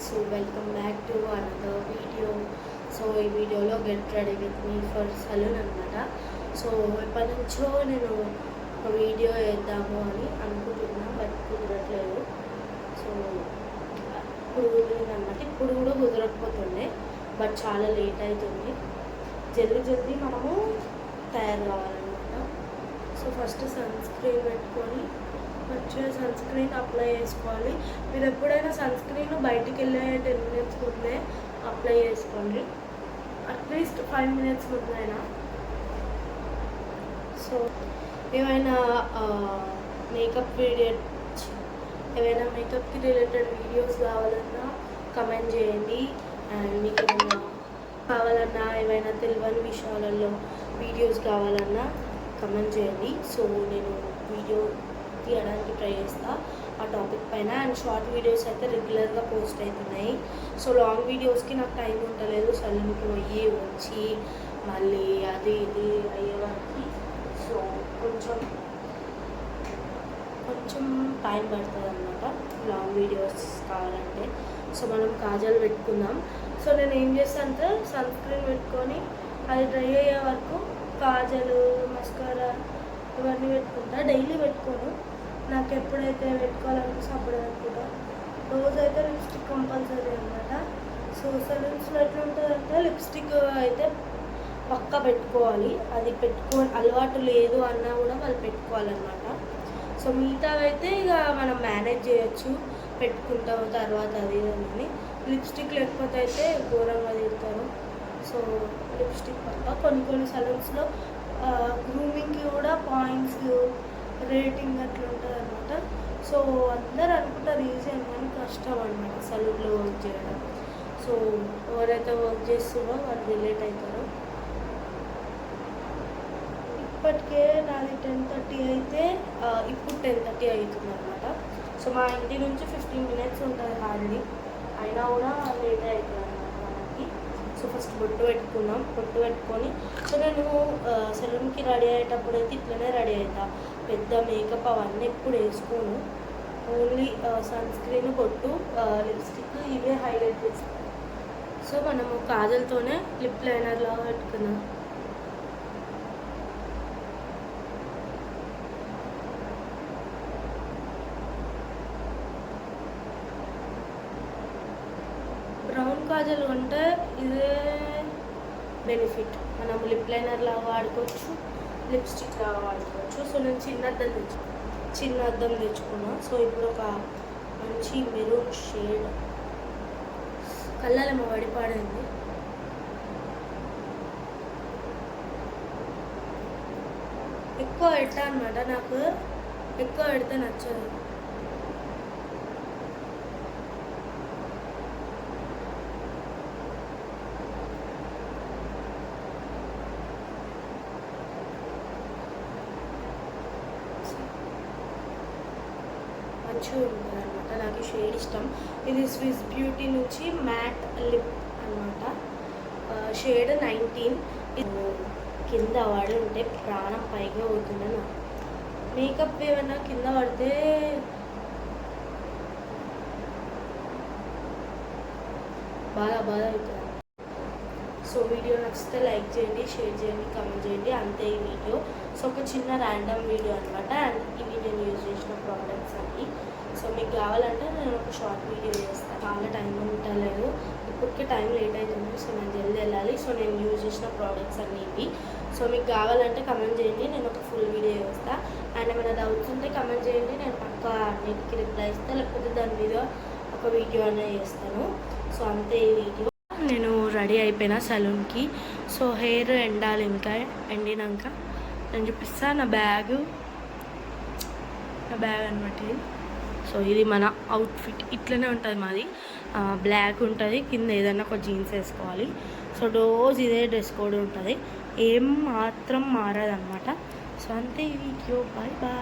So welcome back to another video. So ఈ వీడియోలో get ready with me for salon అనమాట. So ఎప్పటి నుంచో నేను ఒక వీడియో వేద్దాము అని అనుకుంటున్నా, బట్ కుదరట్లేదు. సో ఇప్పుడు కుదిరిందనమాట. ఇప్పుడు కూడా కుదరకపోతుండే, బట్ చాలా లేట్ అవుతుంది. జల్దీ మనము తయారు కావాలన్నమాట. సో ఫస్ట్ సన్ స్క్రీన్ పెట్టుకొని మంచిగా సన్ స్క్రీన్ అప్లై చేసుకోవాలి. మీరు ఎప్పుడైనా సన్ స్క్రీన్ బయటికి వెళ్ళే 10 minutes ముందే అప్లై చేసుకోండి, అట్లీస్ట్ 5 minutes ముందైనా. సో ఏమైనా మేకప్కి రిలేటెడ్ వీడియోస్ కావాలన్నా కమెంట్ చేయండి. అండ్ మీకు ఏమైనా కావాలన్నా, ఏమైనా తెలియని విషయాలలో వీడియోస్ కావాలన్నా కమెంట్ చేయండి. సో నేను వీడియో తీయడానికి ట్రై చేస్తా ఆ టాపిక్ పైన. అండ్ షార్ట్ వీడియోస్ అయితే రెగ్యులర్గా పోస్ట్ అవుతున్నాయి. సో లాంగ్ వీడియోస్కి నాకు టైం ఉండలేదు, సలూన్కి పోయి వచ్చి మళ్ళీ అది ఇది అయ్యేవారికి. సో కొంచెం టైం పడుతుంది అన్నమాట లాంగ్ వీడియోస్ కావాలంటే. సో మనం కాజల్ పెట్టుకుందాం. సో నేను ఏం చేస్తాను అంటే సన్ స్క్రీన్ పెట్టుకొని అది డ్రై అయ్యే వరకు కాజల్, మస్కారా ఇవన్నీ పెట్టుకుంటా. డైలీ పెట్టుకోను, నాకు ఎప్పుడైతే పెట్టుకోవాలనిపిస్తే అప్పుడు పెట్టుకుంటా. రోజైతే లిప్స్టిక్ కంపల్సరీ అనమాట. సో సలూన్స్లో ఎట్లా ఉంటుందంటే లిప్స్టిక్ అయితే పక్కా పెట్టుకోవాలి. అది అలవాటు లేదు అన్నా కూడా వాళ్ళు పెట్టుకోవాలన్నమాట. సో మిగతావైతే ఇక మనం మేనేజ్ చేయొచ్చు, పెట్టుకుంటాము తర్వాత అది అని. లిప్స్టిక్ లేకపోతే అయితే ఘోరంగా తిడతారు. సో లిప్స్టిక్ పక్కా. కొన్ని సలూన్స్లో గ్రూమింగ్కి కూడా పాయింట్స్, రేటింగ్ అట్లా ఉంటుంది అనమాట. సో అందరు అనుకుంటారు ఈజీ అని, కానీ కష్టం అనమాట సలూన్లో వర్క్ చేయడం. సో ఎవరైతే వర్క్ చేస్తారో వాళ్ళు రిలేట్ అవుతారు. ఇప్పటికే నాది 10:30 అయితే ఇప్పుడు 10:30 అవుతుంది అనమాట. సో మా ఇంటి నుంచి 15 minutes ఉంటుంది హార్డ్లీ, అయినా కూడా లేట్ అవుతుంది అనమాట మనకి. సో ఫస్ట్ బొట్టు పెట్టుకున్నాం. బొట్టు పెట్టుకొని సో నేను సెలూన్కి రెడీ అయ్యేటప్పుడు అయితే ఇట్లనే రెడీ అవుతా. పెద్ద మేకప్ అవన్నీ ఎప్పుడు వేసుకోను. ఓన్లీ సన్ స్క్రీన్, బొట్టు, లిప్స్టిక్ ఇవే హైలైట్ చేస్తాను. సో మనము కాజల్తోనే లిప్ లైనర్ లాగా పెట్టుకున్నాం. బ్రౌన్ కాజల్ ఉంటే ఇదే బెనిఫిట్. మనం లిప్ లైనర్ లాగా వాడుకోవచ్చు, లిప్స్టిక్ లాగా వాడుకోవచ్చు. సో నేను చిన్న అద్దం తెచ్చుకున్నా. సో ఇప్పుడు ఒక మంచి మెరూన్ షేడ్, కళ్ళేమో వడిపాడింది. ఎక్కువ పెట్టా అనమాట, నాకు ఎక్కువ పెడితే నచ్చదు. మంచిగా ఉంటుంది అనమాట, నాకు షేడ్ ఇష్టం. ఇది స్విస్ బ్యూటీ నుంచి మ్యాట్ లిప్ అనమాట. షేడ్ 19. కింద పడి ఉంటే ప్రాణం పైగా అవుతుంది నాకు. మేకప్ ఏమైనా కింద పడితే బాగా అవుతుంది. సో వీడియో నచ్చితే లైక్ చేయండి, షేర్ చేయండి, కమెంట్ చేయండి, అంతే ఈ వీడియో. సో ఒక చిన్న ర్యాండమ్ వీడియో అనమాట. అండ్ ఇవి నేను యూజ్ చేసిన ప్రోడక్ట్స్ అన్నీ. సో మీకు కావాలంటే నేను ఒక షార్ట్ వీడియో చేస్తాను. చాలా టైం ఉండలేదు, ఇప్పటికే టైం లేట్ అవుతుంది. సో నేను జల్దీ వెళ్ళాలి. సో నేను యూజ్ చేసిన ప్రోడక్ట్స్ అన్నీ ఇవి. సో మీకు కావాలంటే కమెంట్ చేయండి, నేను ఒక ఫుల్ వీడియో చేస్తాను. అండ్ ఏమైనా డౌట్స్ ఉంటే కమెంట్ చేయండి, నేను పక్కా అన్నిటికీ రిప్లై ఇస్తాను, లేకపోతే దాని మీద ఒక వీడియో అనేది చేస్తాను. సో అంతే ఈ వీడియో. నేను రెడీ అయిపోయినా సలూన్కి. సో హెయిర్ ఎండాలి, ఇంకా ఎండినాక నేను చూపిస్తాను. నా బ్యాగ్ అనమాట ఇది. సో ఇది మన అవుట్ఫిట్ ఇట్లనే ఉంటుంది మాది. బ్లాక్ ఉంటుంది, కింద ఏదైనా ఒక జీన్స్ వేసుకోవాలి. సో రోజు ఇదే డ్రెస్ కోడ్ ఉంటుంది, ఏం మాత్రం మారదన్నమాట. సో అంతే ఈ వీడియో. Bye bye.